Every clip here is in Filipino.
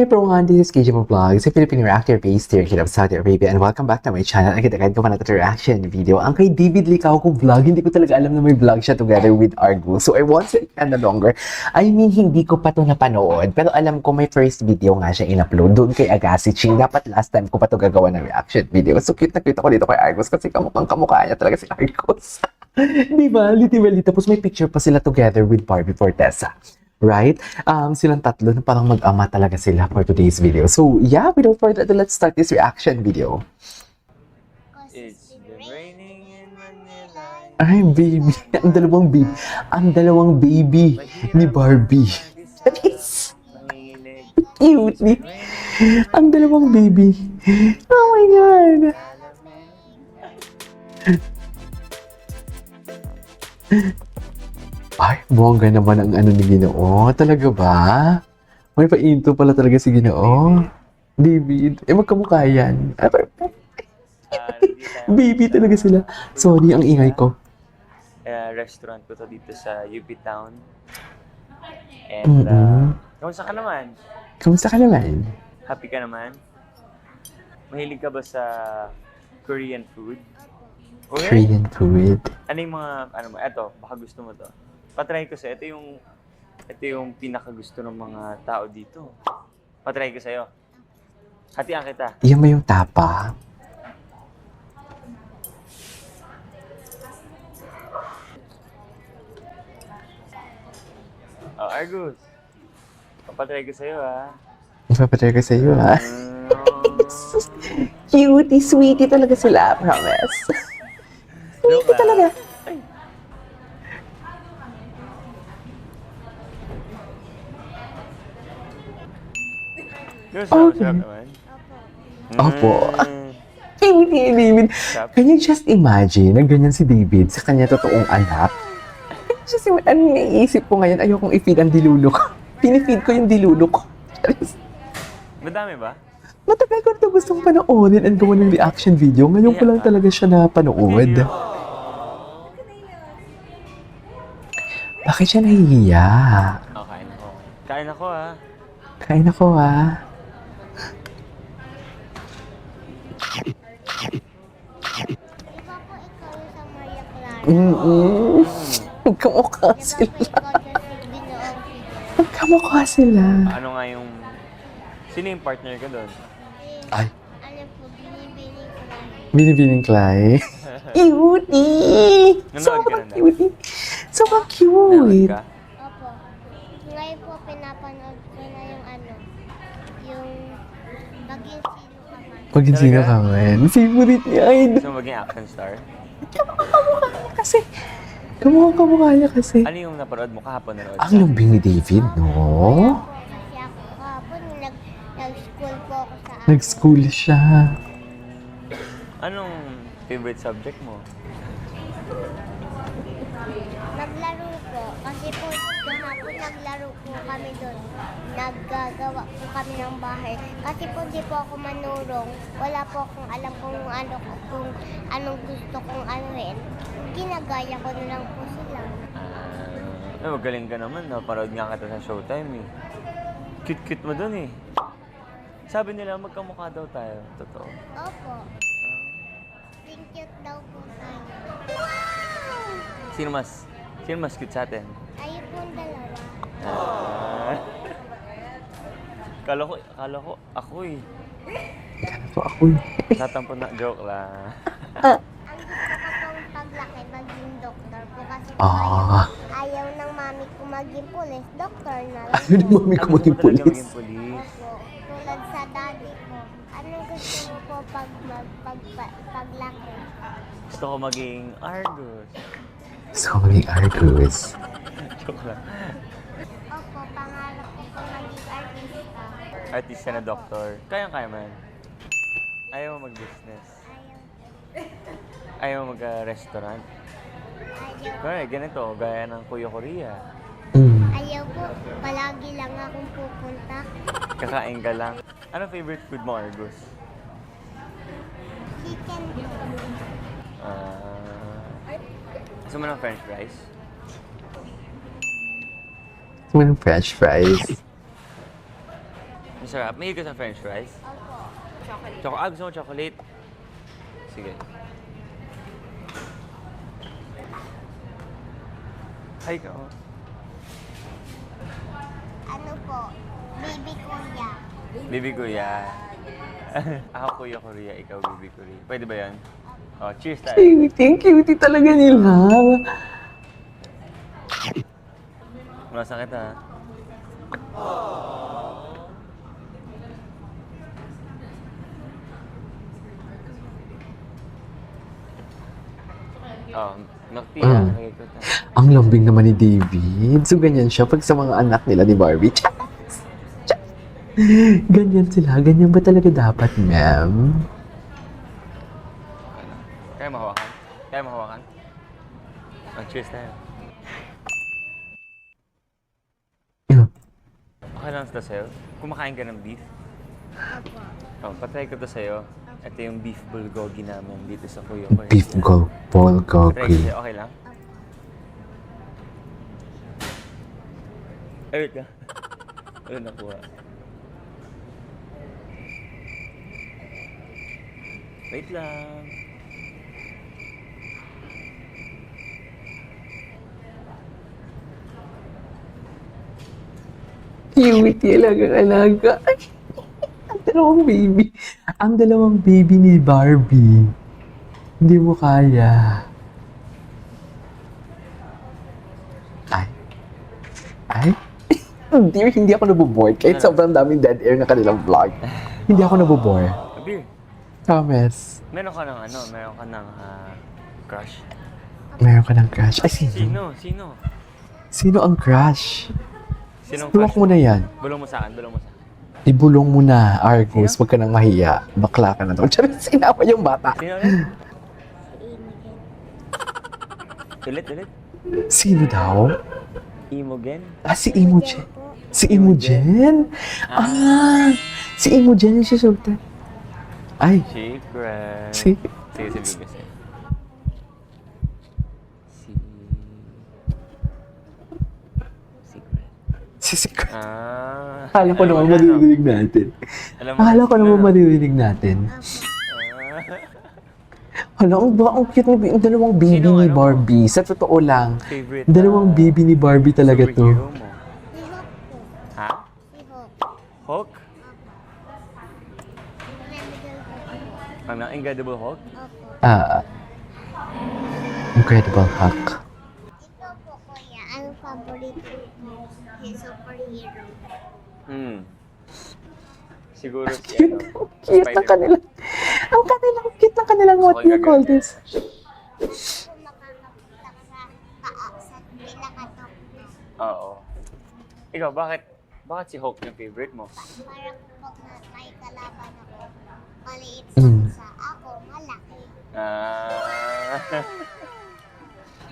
Hi everyone, this is KJ Vlogs, a Filipino reactor based here in Saudi Arabia, and welcome back to my channel. Agad-agad ko pa na ito reaction video. Ang kay David Licao ko vlog, hindi ko talaga alam na may vlog siya together with Argo. So I won't say no longer. I mean, hindi ko pa to napanood, pero alam ko may first video nga siya in-upload doon kay Agassi Ching. Dapat last time ko pa to gagawa ng reaction video. So cute na cute ako dito kay Argos kasi kamukhang kamukha niya talaga si Argos. Diba? Literally. Tapos may picture pa sila together with Barbie Fortesa. Right? Silang tatlo na parang mag-ama talaga sila for today's video. So, yeah, without further ado, let's start this reaction video. It's been raining in Manila. Ay, baby. Ang dalawang baby ni Barbie. That is cute. Ang dalawang baby. Oh my God. Ay, bongga naman ang ano ni Ginoo. Talaga ba? May pa-into pala talaga si Ginoo. David. Magkamukha yan. Baby talaga sila. Sorry, ang ingay ko. Restaurant ko to dito sa UP Town. And, kamusta ka naman? Kamusta ka naman? Happy ka naman? Mahilig ka ba sa Korean food? Okay? Korean food. Ano yung mga, eto, baka gusto mo to. Patry ko sa'yo. Ito yung pinakagusto ng mga tao dito. Patry ko sa'yo. Hatian kita. Iyan mo yung tapa. Oh, Argus. Papatry ko sa'yo, ha? Ipapatry ko sa iyo, ha? Cutie, sweetie talaga sila, promise. Sweetie talaga. Sarap naman. Opo. Cutie, David. Can you just imagine na ganyan si David sa kanya totoong anak? Just ano naiisip ko ngayon, ayokong i-feed ang dilulo ko. Pinifeed ko yung dilulo ko. Madami ba? Matagal ko na gustong panoorin and gawa ng reaction video. Ngayon ko lang talaga siya napanood. Bakit siya nahihiya? Oh, kain ako. Kain ako, ha? Kain ako, ha? Magkamukha sila. Magkamukha sila. Ano nga yung... Sino yung partner ka doon? Ay, Ano po, binibining ko lang. binibining Clay. Cutie! Nanood ka Sobrang na? cutie. Sobrang Nanood cute. ka? Opo. Ngayon po, pinapanood ko na yung maging sino ka man. Pag sino ka man, favorite niya. Ay, Gusto mo maging action star? kamukha niya kasi. Kamukha niya kasi. Ano yung napanood mo kahapon? Nanood Ang lambing ni David, no? Kasi ako kahapon, nag-school po ako sa Nag-school siya. Anong favorite subject mo? Naglaro po. Kasi po, kahapon naglaro po kami doon. Naggagawa po kami ng bahay. Kasi po di po ako manurong. Wala po akong alam kung anong gusto kong anuhin. Ginagaya ko na lang po sila. Magaling ka naman. Napanood nga kita sa Showtime eh. Cute-cute mo dun eh. Sabi nila magkamukha daw tayo. Totoo. Opo. Cute daw po tayo. Sino mas cute sa atin? Ayun po ang dalawa. Kala ko ako eh. Kaya to ako eh. Tatampo na joke lang. Ang gusto ko pong paglaki maging doktor po kasi po ayaw ng mami ko maging pulis. Doktor na lang. Ayaw ni mami ko maging Gusto mo talaga pulis. maging pulis. Opo. Tulad sa daddy ko. Anong gusto mo po paglaki? Gusto ko maging Argus. Gusto ko maging Argus. Joke lang. Opo, pangarap ko po maging artista. Artista na doktor. Kayang-kaya mo yan. Ayaw mo mag-business. Ayaw mo mag-restaurant. Ayaw. Kaya ganito, gaya ng Kuya Korea. Ayaw po. Palagi lang akong pupunta. Kakain ka lang. Ano favorite food mo, Argus? Chicken po. Gusto mo ng french fries? Gusto mo ng french fries? Masarap. May ka sa french fries? Opo. Gusto mo chocolate? Sige. Hi ka. Ano po? Baby kuya. Bibi Kuya. Ako Kuya Korea, ikaw Bibi Korea. Pwede ba yan? Oh, cheers tayo. Cutie talaga nila. Masakit ha. Oh, milk tea ha. Mm. Nakikita tayo. Ang lambing naman ni David. So, ganyan siya pag sa mga anak nila ni Barbie. Chas! Chas! Ganyan sila. Ganyan ba talaga dapat, ma'am? Kaya mahawakan? Kaya mahawakan? Oh, cheers tayo. Okay lang ito sa'yo. Kumakain ka ng beef? Opo. Oh, patry ko to sa'yo. Ito yung beef bulgogi namin dito sa Kuya ko. Beef Patry ko bulgogi. sa'yo. Okay lang? Ay, wait ka. Ano nakuha? Wait lang. Cutie alaga. Ay, ang dalawang baby. Ang dalawang baby ni Barbie. Hindi mo kaya. Ay. Ay? Hindi ako naboboard. Kahit sobrang daming dead air na kanilang vlog. Hindi ako naboboard. A beer. Promise. Meron ka ng ano? Meron ka ng crush? Meron ka ng crush. Ay, sino? Sino? Sino? Sino ang crush? Sinong Tulak crush mo na yan. Bulong mo sa akin, bulong mo sa akin. Ibulong mo na, Argus. Huwag ka nang mahiya. Bakla ka na to. Tsaka sinawa yung bata. Sino ulit? Ulit? Sino daw? Imogen? Ah, si Imogen. Si Imogen? Ah, si Imogen yung susultan. Ay, Secret. si... Sige, sabihin ko sa'yo. Secret. Si Secret. Alam Akala ko naman maririnig natin. Alam mo Akala ko sino, naman no? maririnig natin. Hala, ang cute ng dalawang baby Sino, ni ano mo? Barbie. Sa totoo lang, Favorite dalawang baby ni Barbie talaga to. superhero mo. Si Hope po. Ha? Si Hope. Hulk? Incredible po. Ano? Incredible Hulk? Opo. Ah, Incredible Hulk. Ito po kuya, anong paborito mo? Si superhero. Siguro si Cute, ano? cute ng kanilang, ang kanilang cute ng kanilang, what do you call this? Kung makakapunta ka sa sa pinakatok mo. Oo. Ikaw, bakit si Hulk yung favorite mo? Parang pag may kalaban ako, maliit Mm. sa ako, malaki.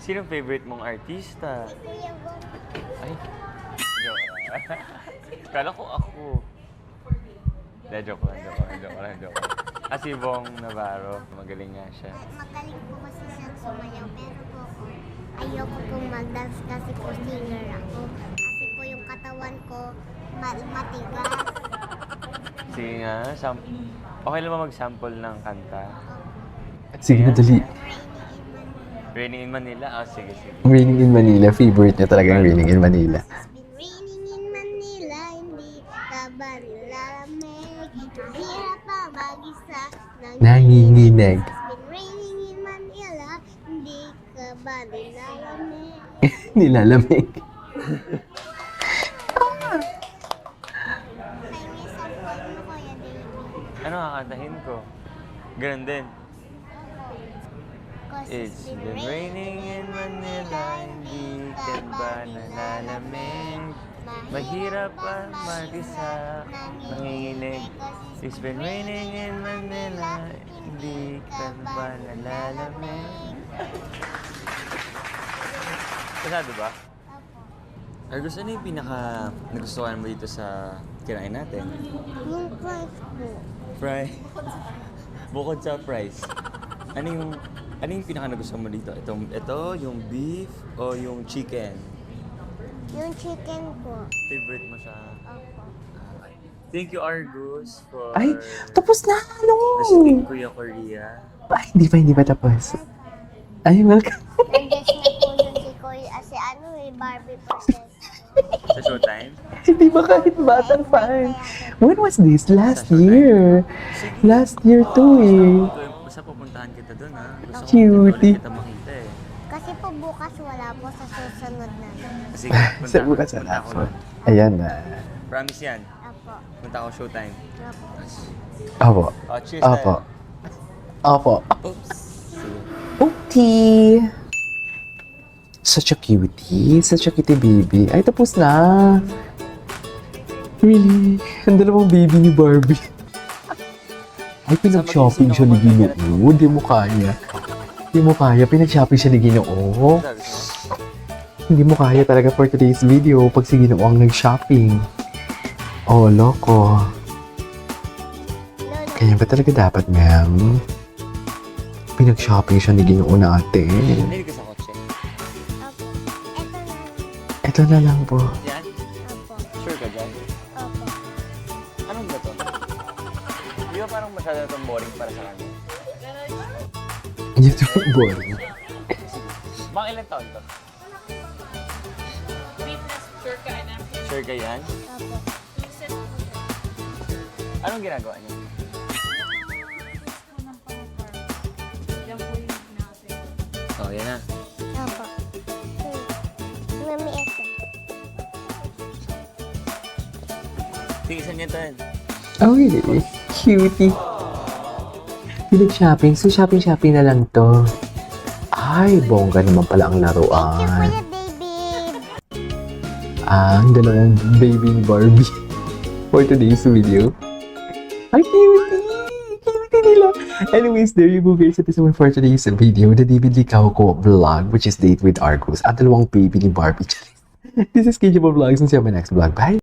Sinong favorite mong artista? Kuya Gon, Ay, joke. Kala ko ako. Joke lang. Si Bong Navarro, magaling nga siya. magaling po kasi siyang sumayaw, pero po ako, ayoko pong mag-dance kasi po singer ako. Kasi po yung katawan ko matigas. Sige nga, okay lang ba mag-sample ng kanta? Sige na, dali. Raining in Manila. Raining in Manila? Sige. Raining in Manila, favorite niya talaga yung Raining in Manila. It's been raining in Manila, hindi ka ba nilalamig? Mahirap pa mag-isa, Nanginginig. It's been raining in Manila, hindi ka ba nilalamig? Nilalamig. May isang point mo kuya, David. Ano kakantahin ko? Ganun din. Cause It's been raining in Manila, hindi ka ba nalalamig? Mahirap pa mag-isa, nanginginig. It's been raining in Manila, hindi ka ba nalalamig? Kasado ba? Opo. Argus, ano yung pinaka nagustuhan mo dito sa kinain natin? Yung price po. Fry. Bukod sa fries, ano yung pinaka nagustuhan mo dito? Ito, yung beef o yung chicken? Yung chicken po. Favorite mo sa... Opo. Thank you, Argus, for Ay, tapos na, ano? visiting Kuya Korea. Ay, hindi pa tapos. Ay, welcome. Nandiyan na po yun si Kuya, Barbie Princess. Sa showtime? Hindi ba kahit batang fan? When was this? Last year. Sige. Last year too eh. Basta pupuntahan kita doon, ha? Gusto ko Cutie. ulit kita makita, eh. Kasi po bukas wala po sa susunod na. Sige, Sa bukas punta na ako po. doon. Ayan na. Promise yan. Apo. Punta ako showtime. Apo. Opo. Oh, cheers Opo. tayo. Opo. Oops. Sige. Okay. Such a cutie. Such a cutie baby. Ay, tapos na. Really? Ang dalawang baby ni Barbie. Ay, pinag-shopping siya ni Ginoo. Di mo kaya. Di mo kaya. Pinag-shopping siya ni Ginoo. Sabi ko, Hindi mo kaya talaga for today's video pag si Ginoo ang nag-shopping. Oh, loko. Lolo, Kaya ba talaga dapat, ma'am? Pinag-shopping siya ni Ginoo natin. hindi ka sa kotse. Apo. Eto na. Ito na lang po. Yan? Apo. Sure ka dyan? Apo. Anong ba to? Di ba parang masyado itong boring para sa kanya? Hindi ito boring. Mga ilang taon to? Sure ka yan? Apo. Anong ginagawa niya? Oh, yan na. Apo. Mami, eto. Tigisan niya to yan. Okay. Cutie. Pinag-shopping. So, shopping na lang to. Ay, bongga naman pala ang Thank you, laruan. Kuya Baby. Ang dalawang baby ni Barbie for today's video. Ay, cutie! Cutie nila! Anyways, there you go guys. Ito is for today's video. The David Licao ko vlog, which is Date with Argus. At dalawang baby ni Barbie. This is KJ Vlogs and see you on my next vlog. Bye!